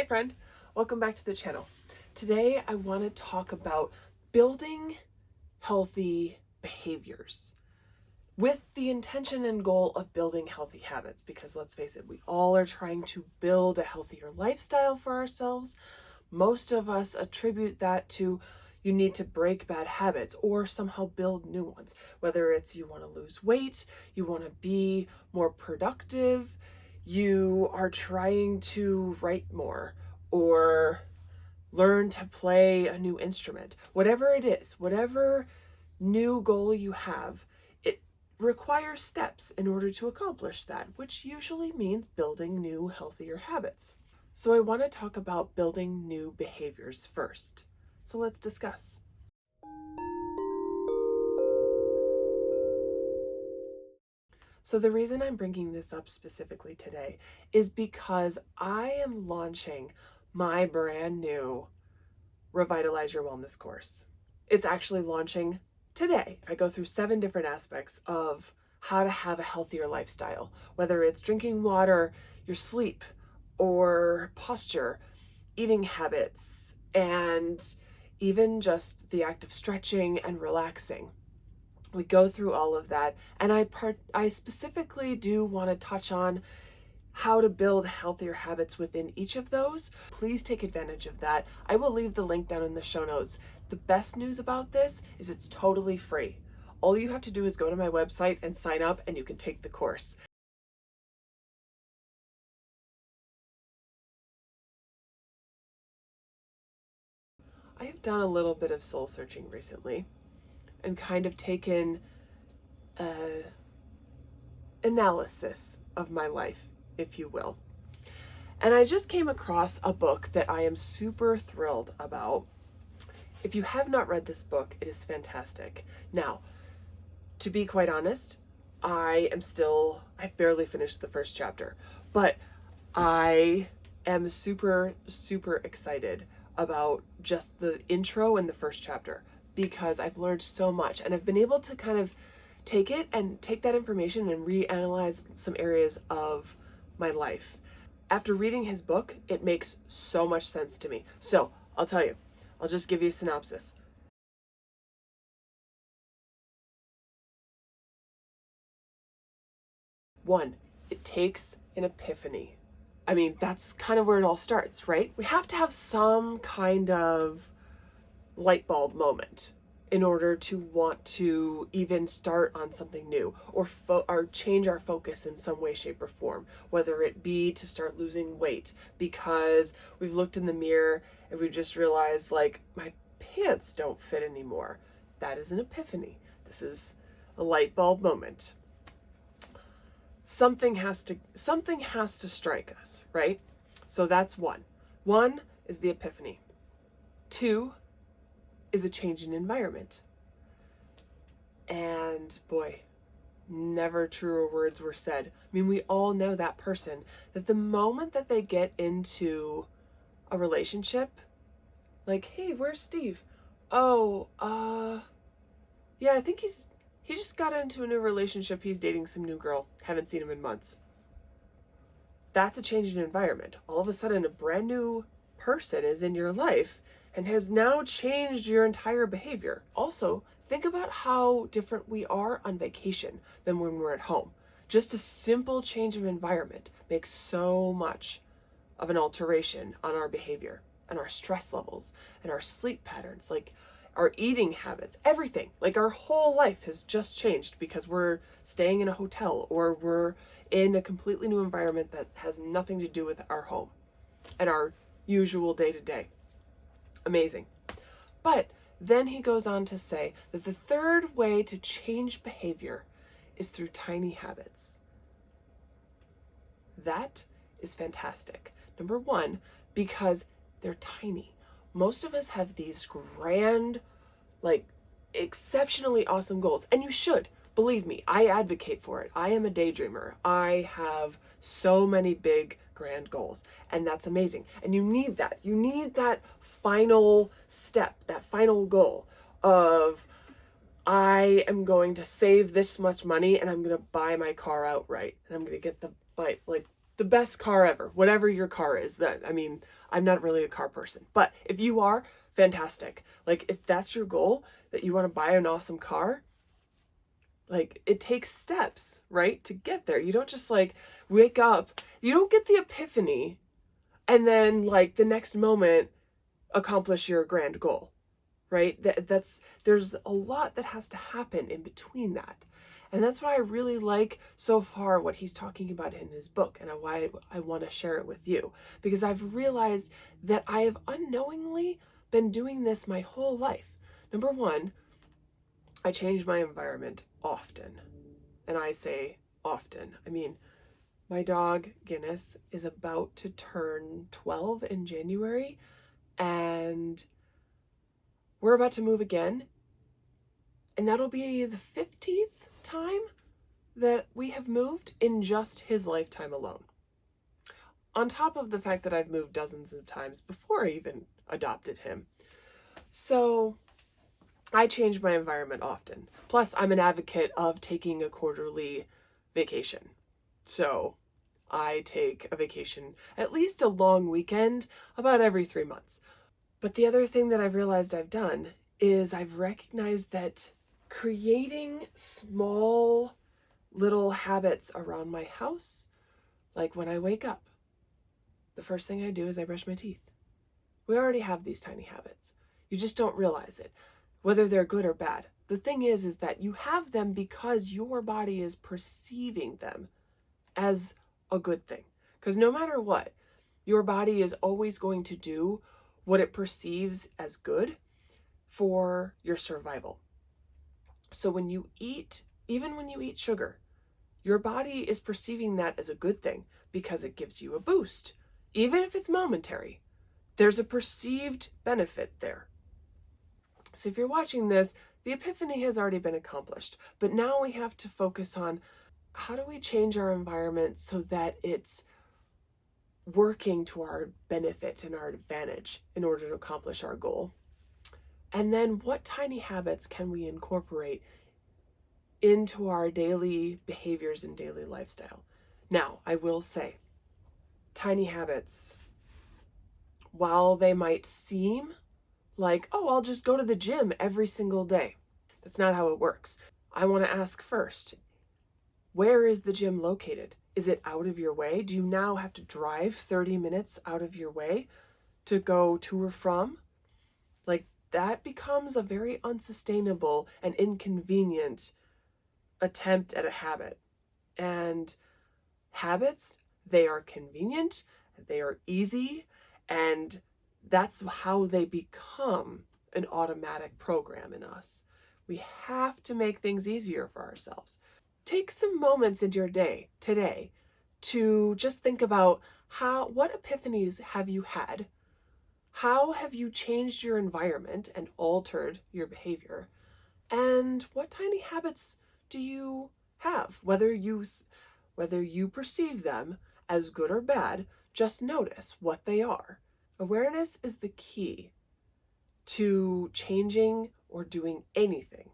friend, welcome back to the channel. Today I want to talk about building healthy behaviors with the intention and goal of building healthy habits, because let's face it, we all are trying to build a healthier lifestyle for ourselves. Most of us attribute that to you need to break bad habits or somehow build new ones, whether it's you want to lose weight, you want to be more productive, you are trying to write more or learn to play a new instrument. Whatever it is, whatever new goal you have, it requires steps in order to accomplish that, which usually means building new, healthier habits. So I want to talk about building new behaviors first. So let's discuss. So the reason I'm bringing this up specifically today is because I am launching my brand new Revitalize Your Wellness course. It's actually launching today. I go through 7 different aspects of how to have a healthier lifestyle, whether it's drinking water, your sleep, or posture, eating habits, and even just the act of stretching and relaxing. We go through all of that, and I specifically do want to touch on how to build healthier habits within each of those. Please take advantage of that. I will leave the link down in the show notes. The best news about this is it's totally free. All you have to do is go to my website and sign up, and you can take the course. I have done a little bit of soul searching recently and kind of taken an analysis of my life, if you will. And I just came across a book that I am super thrilled about. If you have not read this book, it is fantastic. Now, to be quite honest, I've barely finished the first chapter, but I am super, super excited about just the intro and the first chapter, because I've learned so much and I've been able to kind of take that information and reanalyze some areas of my life. After reading his book, it makes so much sense to me. So I'll tell you, I'll just give you a synopsis. One, it takes an epiphany. I mean, that's kind of where it all starts, right? We have to have some kind of light bulb moment in order to want to even start on something new or change our focus in some way, shape, or form, whether it be to start losing weight because we've looked in the mirror and we just realized, like, my pants don't fit anymore. That is an epiphany. This is a light bulb moment. Something has to strike us, right? So that's one. One is the epiphany. 2 is a change in environment. And boy, never truer words were said. I mean, we all know that person that the moment that they get into a relationship, like, hey, where's Steve? Oh, yeah, I think he just got into a new relationship. He's dating some new girl. Haven't seen him in months. That's a change in environment. All of a sudden, a brand new person is in your life and has now changed your entire behavior. Also, think about how different we are on vacation than when we're at home. Just a simple change of environment makes so much of an alteration on our behavior and our stress levels and our sleep patterns, like our eating habits, everything. Like, our whole life has just changed because we're staying in a hotel or we're in a completely new environment that has nothing to do with our home and our usual day-to-day. Amazing. But then he goes on to say that the third way to change behavior is through tiny habits. That is fantastic. Number one, because they're tiny. Most of us have these grand, like, exceptionally awesome goals, and you should. Believe me, I advocate for it. I am a daydreamer. I have so many big, grand goals, and that's amazing. And you need that. You need that final step, that final goal of, I am going to save this much money and I'm going to buy my car outright and I'm going to get the the best car ever, whatever your car is. I'm not really a car person, but if you are, fantastic. Like, if that's your goal, that you want to buy an awesome car, like, it takes steps, right, to get there. You don't just like wake up, you don't get the epiphany and then like the next moment accomplish your grand goal, right? There's a lot that has to happen in between that. And that's why I really like so far what he's talking about in his book, and why I want to share it with you, because I've realized that I have unknowingly been doing this my whole life. Number one, I change my environment often. And I say often. I mean, my dog, Guinness, is about to turn 12 in January, and we're about to move again. And that'll be the 15th time that we have moved in just his lifetime alone. On top of the fact that I've moved dozens of times before I even adopted him. So I change my environment often. Plus, I'm an advocate of taking a quarterly vacation. So I take a vacation, at least a long weekend, about every 3 months. But the other thing that I've realized I've done is I've recognized that creating small little habits around my house, like when I wake up, the first thing I do is I brush my teeth. We already have these tiny habits. You just don't realize it, whether they're good or bad. The thing is that you have them because your body is perceiving them as a good thing. Because no matter what, your body is always going to do what it perceives as good for your survival. So when you eat, even when you eat sugar, your body is perceiving that as a good thing because it gives you a boost. Even if it's momentary, there's a perceived benefit there. So if you're watching this, the epiphany has already been accomplished. But now we have to focus on, how do we change our environment so that it's working to our benefit and our advantage in order to accomplish our goal? And then what tiny habits can we incorporate into our daily behaviors and daily lifestyle? Now, I will say, tiny habits, while they might seem like, oh, I'll just go to the gym every single day, that's not how it works. I want to ask first, where is the gym located? Is it out of your way? Do you now have to drive 30 minutes out of your way to go to or from? Like, that becomes a very unsustainable and inconvenient attempt at a habit. And habits, they are convenient, they are easy, and that's how they become an automatic program in us. We have to make things easier for ourselves. Take some moments in your day today to just think about what epiphanies have you had? How have you changed your environment and altered your behavior? And what tiny habits do you have? Whether you perceive them as good or bad, just notice what they are. Awareness is the key to changing or doing anything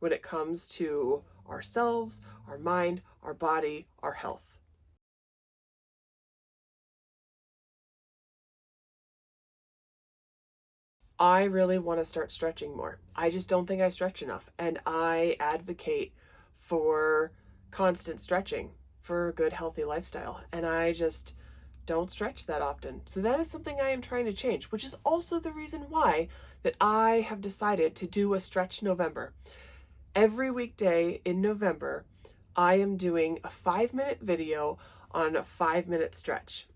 when it comes to ourselves, our mind, our body, our health. I really want to start stretching more. I just don't think I stretch enough. And I advocate for constant stretching for a good, healthy lifestyle. And I just don't stretch that often. So that is something I am trying to change, which is also the reason why that I have decided to do a Stretch November. Every weekday in November, I am doing a 5-minute video on a 5-minute stretch.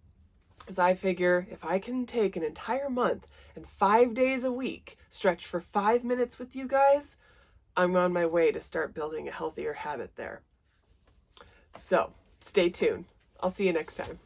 Because I figure if I can take an entire month and 5 days a week stretch for 5 minutes with you guys, I'm on my way to start building a healthier habit there. So stay tuned. I'll see you next time.